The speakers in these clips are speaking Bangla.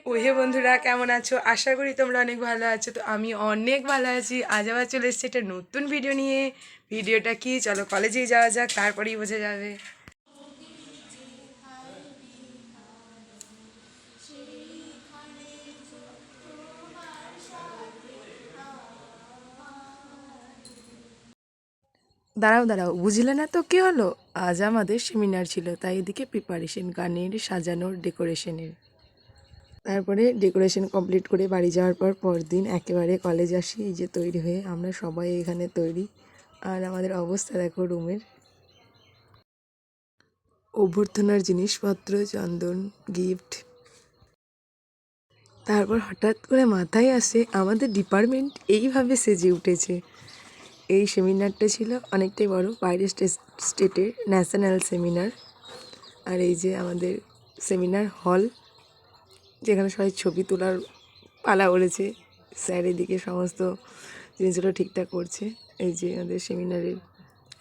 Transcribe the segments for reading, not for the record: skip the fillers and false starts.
ওহে বন্ধুরা, কেমন আছো? আশা করি তোমরা অনেক ভালো আছো। তো আমি অনেক ভালো আছি। আজ আবার চলে এসেছি একটা নতুন ভিডিও নিয়ে। ভিডিওটা কি, চলো কলেজেই যাওয়া যাক, তারপরেই বোঝা যাবে। দাঁড়াও দাঁড়াও, বুঝলে না তো কি হলো? আজ আমাদের সেমিনার ছিল, তাই এদিকে প্রিপারেশন, গানের, সাজানোর, ডেকোরেশনের। তারপরে ডেকোরেশন কমপ্লিট করে বাড়ি যাওয়ার পরদিন একেবারে কলেজ আসি, এই যে তৈরি হয়ে আমরা সবাই এখানে তৈরি। আর আমাদের অবস্থা দেখো রুমের। অভ্যর্থনার জিনিসপত্র, চন্দন, গিফট। তারপর হঠাৎ করে মাথায় আসে আমাদের ডিপার্টমেন্ট এইভাবে সেজে উঠেছে। এই সেমিনারটা ছিল অনেকটাই বড়, বাইরের স্টেটের ন্যাশনাল সেমিনার। আর এই যে আমাদের সেমিনার হল, যেখানে সবাই ছবি তোলার পালা করেছে। স্যার এদিকে সমস্ত জিনিসগুলো ঠিকঠাক করছে। এই যে আমাদের সেমিনারের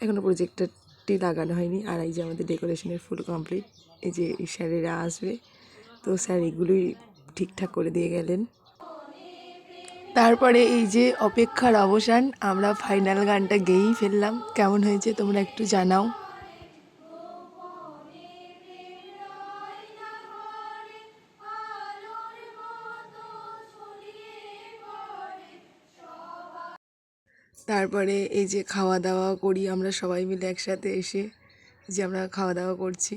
এখনও প্রজেক্টরটি লাগানো হয়নি। আর এই যে আমাদের ডেকোরেশনের ফুল কমপ্লিট। এই যে স্যারেরা আসবে, তো স্যার এগুলোই ঠিকঠাক করে দিয়ে গেলেন। তারপরে এই যে অপেক্ষার অবসান, আমরা ফাইনাল গানটা গেয়েই ফেললাম। কেমন হয়েছে তোমরা একটু জানাও। তারপরে এই যে খাওয়া দাওয়া করি আমরা সবাই মিলে একসাথে এসে, যে আমরা খাওয়া দাওয়া করছি।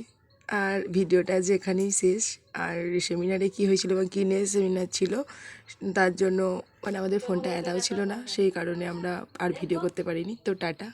আর ভিডিওটা যে এখানেই শেষ। আর সেমিনারে কী হয়েছিল বা কী নিয়ে সেমিনার ছিল, তার জন্য আমাদের ফোনটা অ্যালাউ ছিল না, সেই কারণে আমরা আর ভিডিও করতে পারিনি। তো টাটা।